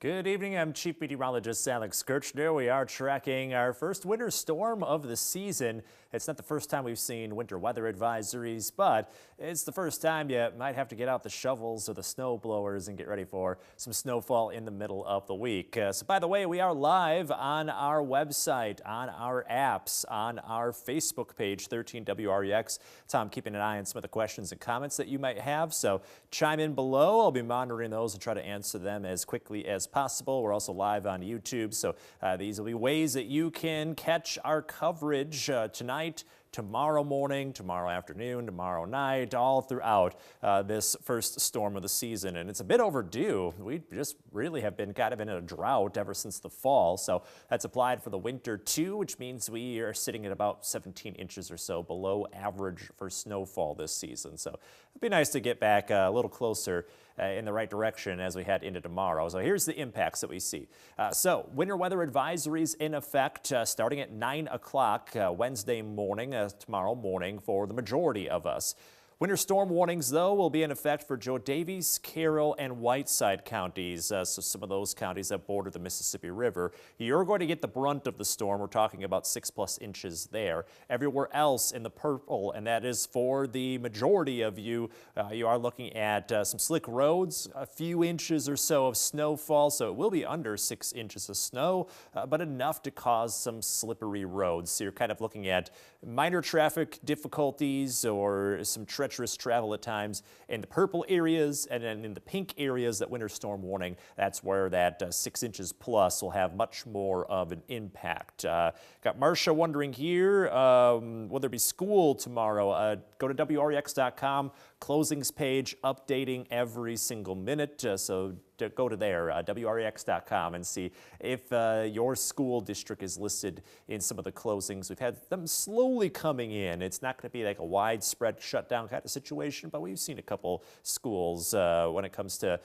Good evening, I'm Chief Meteorologist Alex Kirchner. We are tracking our first winter storm of the season. It's not the first time we've seen winter weather advisories, but it's the first time you might have to get out the shovels or the snow blowers and get ready for some snowfall in the middle of the week. So by the way, we are live on our website, on our apps, on our Facebook page, 13WREX. Tom, keeping an eye on some of the questions and comments that you might have, so chime in below. I'll be monitoring those and try to answer them as quickly as possible. We're also live on YouTube, so these will be ways that you can catch our coverage tonight, tomorrow morning, tomorrow afternoon, tomorrow night, all throughout this first storm of the season. And it's a bit overdue. We just really have been kind of in a drought ever since the fall. So that's applied for the winter too, which means we are sitting at about 17 inches or so below average for snowfall this season. So it'd be nice to get back a little closer in the right direction as we head into tomorrow. So here's the impacts that we see. So winter weather advisories in effect starting at 9 o'clock Wednesday morning, tomorrow morning for the majority of us. Winter storm warnings, though, will be in effect for Joe Daviess, Carroll, and Whiteside counties, so some of those counties that border the Mississippi River. You're going to get the brunt of the storm. We're talking about 6+ inches there. Everywhere else in the purple, and that is for the majority of you, you are looking at some slick roads, a few inches or so of snowfall, so it will be under 6 inches of snow, but enough to cause some slippery roads. So you're kind of looking at minor traffic difficulties or some treacherous travel at times in the purple areas, and then in the pink areas, that winter storm warning, that's where that 6 inches plus will have much more of an impact. Got Marcia wondering here, will there be school tomorrow? Go to WREX.com, closings page, updating every single minute, so go to there, WREX.com, and see if your school district is listed in some of the closings. We've had them slowly coming in. It's not going to be like a widespread shutdown kind of situation, but we've seen a couple schools when it comes to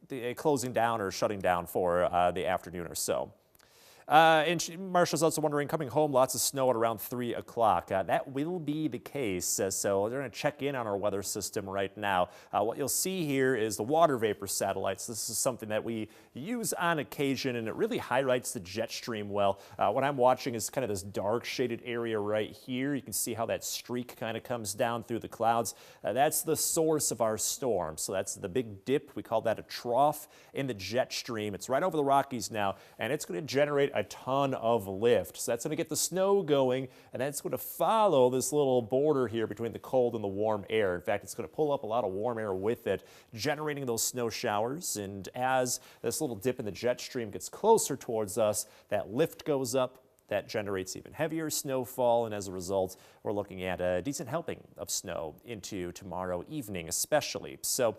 the closing down or shutting down for the afternoon or so. And Marcia's also wondering, coming home, lots of snow at around 3 o'clock. That will be the case, so we're going to check in on our weather system right now. What you'll see here is the water vapor satellites. This is something that we use on occasion, and it really highlights the jet stream well. What I'm watching is kind of this dark shaded area right here. You can see how that streak kind of comes down through the clouds. That's the source of our storm. So that's the big dip. We call that a trough in the jet stream. It's right over the Rockies now, and it's going to generate a ton of lift. So that's going to get the snow going, and that's going to follow this little border here between the cold and the warm air. In fact, it's going to pull up a lot of warm air with it, generating those snow showers. And as this little dip in the jet stream gets closer towards us, that lift goes up. That generates even heavier snowfall, and as a result, we're looking at a decent helping of snow into tomorrow evening especially. So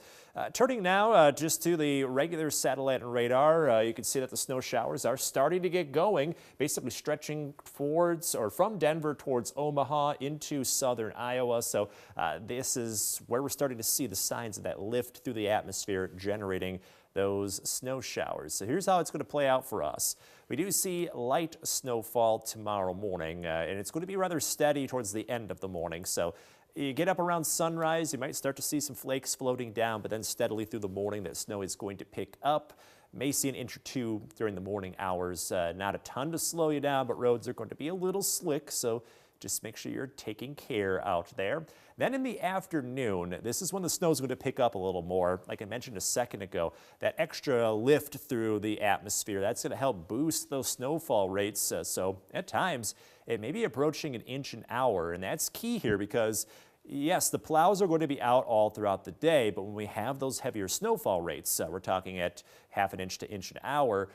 turning now just to the regular satellite and radar, you can see that the snow showers are starting to get going, basically stretching towards or from Denver towards Omaha into southern Iowa. So this is where we're starting to see the signs of that lift through the atmosphere generating those snow showers. So here's how it's going to play out for us. We do see light snowfall tomorrow morning, and it's going to be rather steady towards the end of the morning. So you get up around sunrise, you might start to see some flakes floating down, but then steadily through the morning that snow is going to pick up. May see an inch or two during the morning hours. Not a ton to slow you down, but roads are going to be a little slick, so just make sure you're taking care out there. Then in the afternoon, this is when the snow is going to pick up a little more. Like I mentioned a second ago, that extra lift through the atmosphere, that's going to help boost those snowfall rates. So at times, it may be approaching an inch an hour, and that's key here because yes, the plows are going to be out all throughout the day, but when we have those heavier snowfall rates, we're talking at ½ an inch to inch an hour,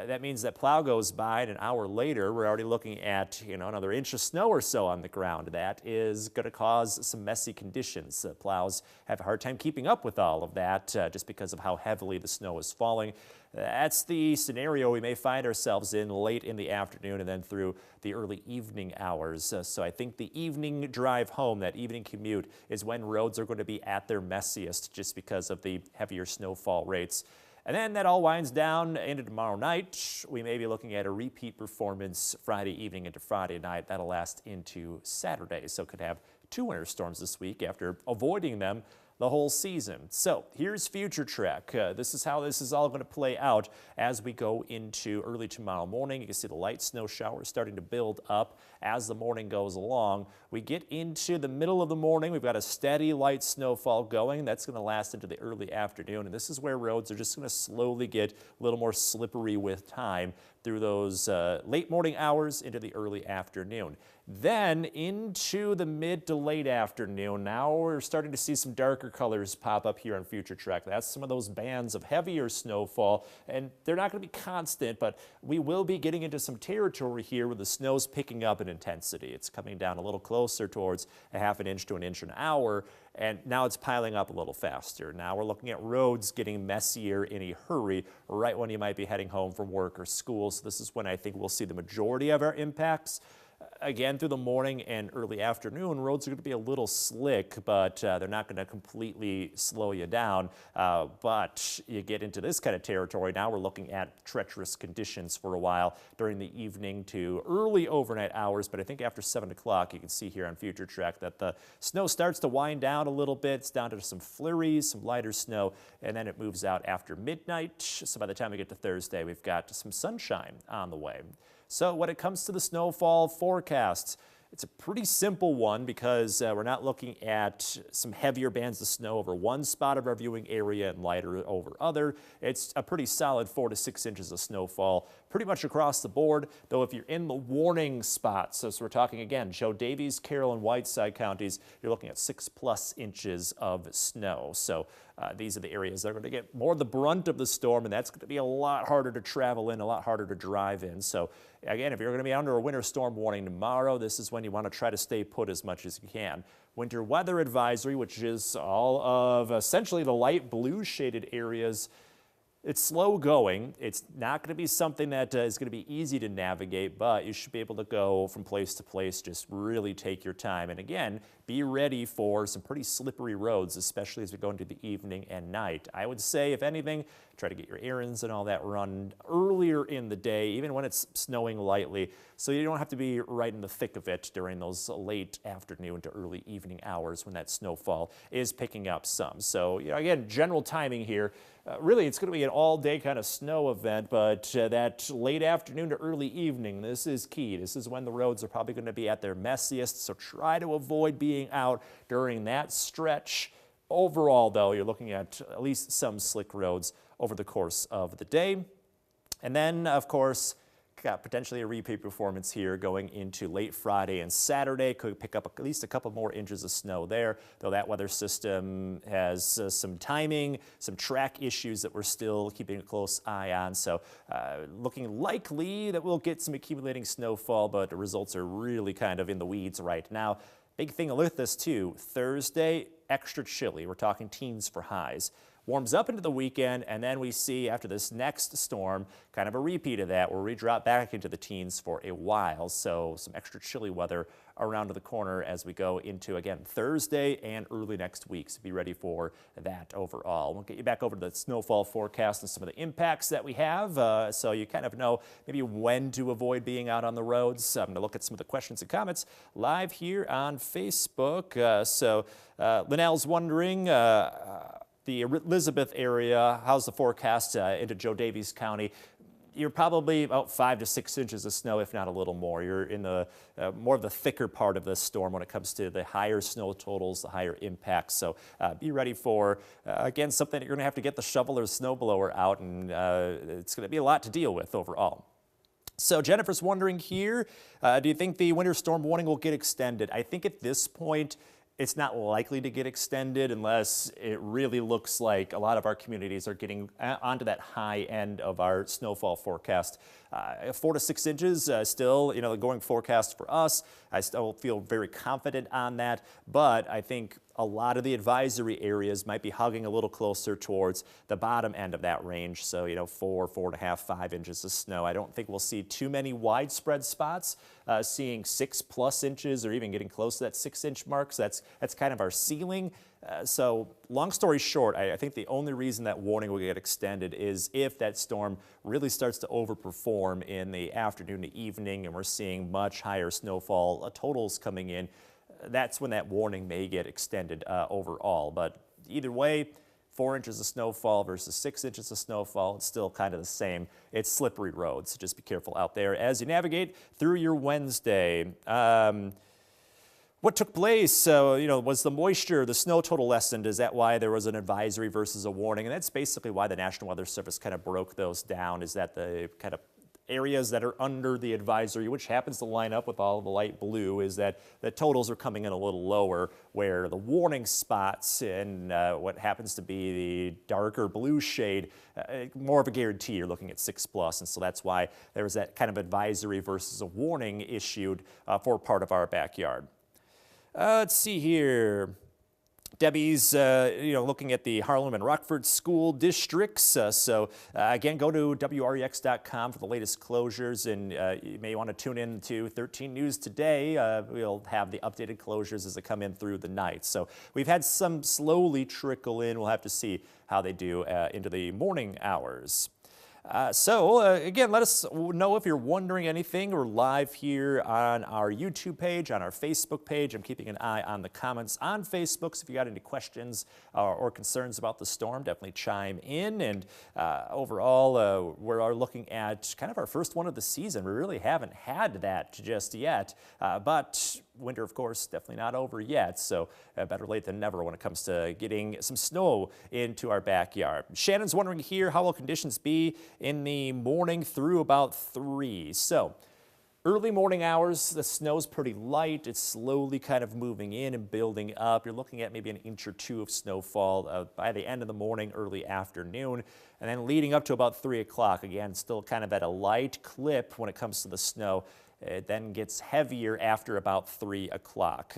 that means that plow goes by, and an hour later, we're already looking at, another inch of snow or so on the ground. That is going to cause some messy conditions. Plows have a hard time keeping up with all of that just because of how heavily the snow is falling. That's the scenario we may find ourselves in late in the afternoon and then through the early evening hours. So I think the evening drive home, that evening commute, is when roads are going to be at their messiest just because of the heavier snowfall rates. And then that all winds down into tomorrow night. We may be looking at a repeat performance Friday evening into Friday night. That'll last into Saturday. So could have 2 winter storms this week after avoiding them the whole season. So here's Future Track. This is how this is all going to play out as we go into early tomorrow morning. You can see the light snow showers starting to build up as the morning goes along. We get into the middle of the morning. We've got a steady light snowfall going. That's going to last into the early afternoon. And this is where roads are just going to slowly get a little more slippery with time through those late morning hours into the early afternoon. Then into the mid to late afternoon, now we're starting to see some darker colors pop up here on Future Track. That's some of those bands of heavier snowfall, and they're not going to be constant, but we will be getting into some territory here where the snow's picking up in intensity. It's coming down a little closer towards a ½ inch to an inch an hour, and now it's piling up a little faster. Now we're looking at roads getting messier in a hurry right when you might be heading home from work or school. So this is when I think we'll see the majority of our impacts. Again, through the morning and early afternoon, roads are going to be a little slick, but they're not going to completely slow you down. But you get into this kind of territory, now we're looking at treacherous conditions for a while during the evening to early overnight hours. But I think after 7 o'clock, you can see here on Future Track that the snow starts to wind down a little bit. It's down to some flurries, some lighter snow, and then it moves out after midnight. So by the time we get to Thursday, we've got some sunshine on the way. So when it comes to the snowfall forecasts, it's a pretty simple one because we're not looking at some heavier bands of snow over one spot of our viewing area and lighter over other. It's a pretty solid 4 to 6 inches of snowfall pretty much across the board, though if you're in the warning spots, so we're talking again, Joe Davies, Carroll, and Whiteside counties, you're looking at 6+ inches of snow. So these are the areas that are going to get more of the brunt of the storm, and that's going to be a lot harder to travel in, a lot harder to drive in. So again, if you're going to be under a winter storm warning tomorrow, this is when you want to try to stay put as much as you can. Winter weather advisory, which is all of essentially the light blue shaded areas. It's slow going. It's not going to be something that is going to be easy to navigate, but you should be able to go from place to place. Just really take your time. And again, be ready for some pretty slippery roads, especially as we go into the evening and night. I would say, if anything, try to get your errands and all that run earlier in the day, even when it's snowing lightly, so you don't have to be right in the thick of it during those late afternoon to early evening hours when that snowfall is picking up some. So, again, general timing here. Really, it's going to be an all-day kind of snow event, but that late afternoon to early evening, this is key. This is when the roads are probably going to be at their messiest, so try to avoid being out during that stretch. Overall, though, you're looking at least some slick roads over the course of the day. And then, of course, got potentially a repeat performance here going into late Friday and Saturday. Could pick up at least a couple more inches of snow there, though that weather system has some timing, some track issues that we're still keeping a close eye on. So looking likely that we'll get some accumulating snowfall, but the results are really kind of in the weeds right now. Big thing with this too, Thursday, extra chilly. We're talking teens for highs. Warms up into the weekend, and then we see after this next storm kind of a repeat of that where we drop back into the teens for a while. So some extra chilly weather around the corner as we go into, again, Thursday and early next week. So be ready for that overall. We'll get you back over to the snowfall forecast and some of the impacts that we have, so you kind of know maybe when to avoid being out on the roads. I'm going to look at some of the questions and comments live here on Facebook. Linnell's wondering, the Elizabeth area, how's the forecast into Joe Davies County? You're probably about 5 to 6 inches of snow, if not a little more. You're in the more of the thicker part of the storm when it comes to the higher snow totals, the higher impacts. So be ready for, again, something that you're going to have to get the shovel or snowblower out, and it's going to be a lot to deal with overall. So Jennifer's wondering here, do you think the winter storm warning will get extended? I think at this point, it's not likely to get extended unless it really looks like a lot of our communities are getting onto that high end of our snowfall forecast. 4 to 6 inches still, the going forecast for us. I still feel very confident on that, but I think a lot of the advisory areas might be hugging a little closer towards the bottom end of that range. So, 4, 4.5, 5 inches of snow. I don't think we'll see too many widespread spots, seeing 6+ inches or even getting close to that 6-inch mark. So that's kind of our ceiling. So long story short, I think the only reason that warning will get extended is if that storm really starts to overperform in the afternoon to evening and we're seeing much higher snowfall totals coming in. That's when that warning may get extended overall. But either way, 4 inches of snowfall versus 6 inches of snowfall, it's still kind of the same. It's slippery roads, so just be careful out there as you navigate through your Wednesday. What took place, was the moisture, the snow total lessened? Is that why there was an advisory versus a warning? And that's basically why the National Weather Service kind of broke those down, is that the kind of areas that are under the advisory, which happens to line up with all of the light blue, is that the totals are coming in a little lower, where the warning spots and what happens to be the darker blue shade, more of a guarantee you're looking at 6+, and so that's why there was that kind of advisory versus a warning issued for part of our backyard. Let's see here. Debbie's, looking at the Harlem and Rockford school districts. Again, go to WREX.com for the latest closures, and you may want to tune in to 13 News today. We'll have the updated closures as they come in through the night. So we've had some slowly trickle in. We'll have to see how they do into the morning hours. Again, let us know if you're wondering anything. We're live here on our YouTube page, on our Facebook page. I'm keeping an eye on the comments on Facebook, so if you got any questions or concerns about the storm, definitely chime in. And overall, we're looking at kind of our first one of the season. We really haven't had that just yet, but winter, of course, definitely not over yet, so better late than never when it comes to getting some snow into our backyard. Shannon's wondering here, how will conditions be in the morning through about 3? So early morning hours, the snow's pretty light. It's slowly kind of moving in and building up. You're looking at maybe an inch or two of snowfall by the end of the morning, early afternoon, and then leading up to about 3 o'clock. Again, still kind of at a light clip when it comes to the snow. It then gets heavier after about 3 o'clock.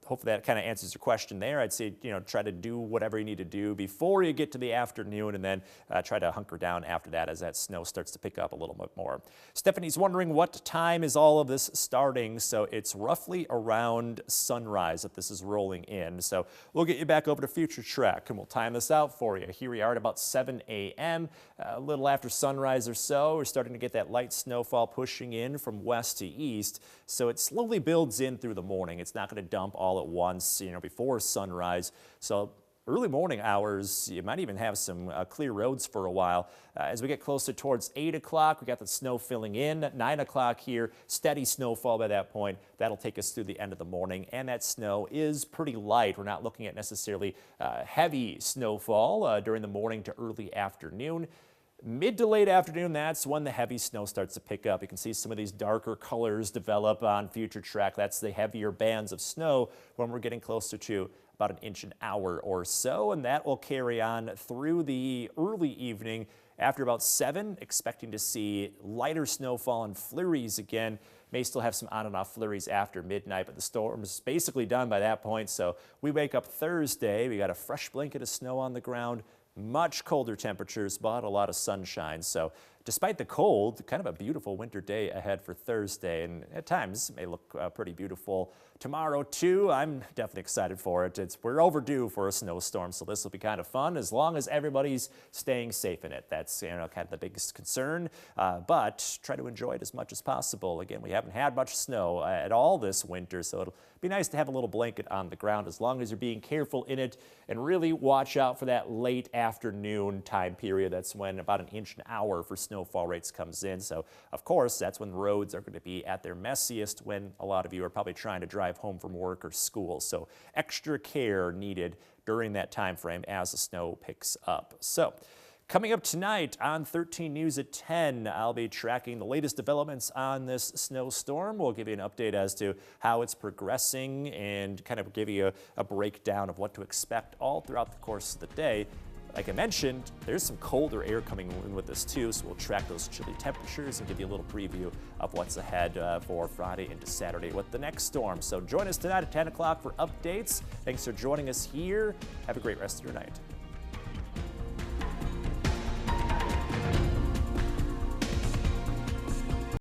Hopefully that kind of answers your question there. I'd say, try to do whatever you need to do before you get to the afternoon, and then try to hunker down after that as that snow starts to pick up a little bit more. Stephanie's wondering what time is all of this starting. So it's roughly around sunrise that this is rolling in. So we'll get you back over to Future Trek and we'll time this out for you. Here we are at about 7 a.m., a little after sunrise or so. We're starting to get that light snowfall pushing in from west to east. So it slowly builds in through the morning. It's not going to dump all at once, before sunrise. So early morning hours, you might even have some clear roads for a while. As we get closer towards 8 o'clock, we got the snow filling in. At 9 o'clock here, steady snowfall by that point. That'll take us through the end of the morning, and that snow is pretty light. We're not looking at necessarily heavy snowfall during the morning to early afternoon. Mid to late afternoon, that's when the heavy snow starts to pick up. You can see some of these darker colors develop on Future Track. That's the heavier bands of snow when we're getting closer to about an inch an hour or so, and that will carry on through the early evening. After about 7, expecting to see lighter snowfall and flurries again. May still have some on and off flurries after midnight, but the storm's basically done by that point. So we wake up Thursday, we got a fresh blanket of snow on the ground, much colder temperatures, but a lot of sunshine. So despite the cold, kind of a beautiful winter day ahead for Thursday, and at times it may look pretty beautiful tomorrow too. I'm definitely excited for it. We're overdue for a snowstorm, so this will be kind of fun as long as everybody's staying safe in it. That's kind of the biggest concern, but try to enjoy it as much as possible. Again, we haven't had much snow at all this winter, so it'll be nice to have a little blanket on the ground as long as you're being careful in it, and really watch out for that late afternoon time period. That's when about an inch an hour for snowfall rates comes in. So of course, that's when roads are going to be at their messiest, when a lot of you are probably trying to drive home from work or school. So extra care needed during that time frame as the snow picks up. So coming up tonight on 13 News at 10, I'll be tracking the latest developments on this snowstorm. We'll give you an update as to how it's progressing and kind of give you a breakdown of what to expect all throughout the course of the day. Like I mentioned, there's some colder air coming in with this too, so we'll track those chilly temperatures and give you a little preview of what's ahead for Friday into Saturday with the next storm. So join us tonight at 10 o'clock for updates. Thanks for joining us here. Have a great rest of your night.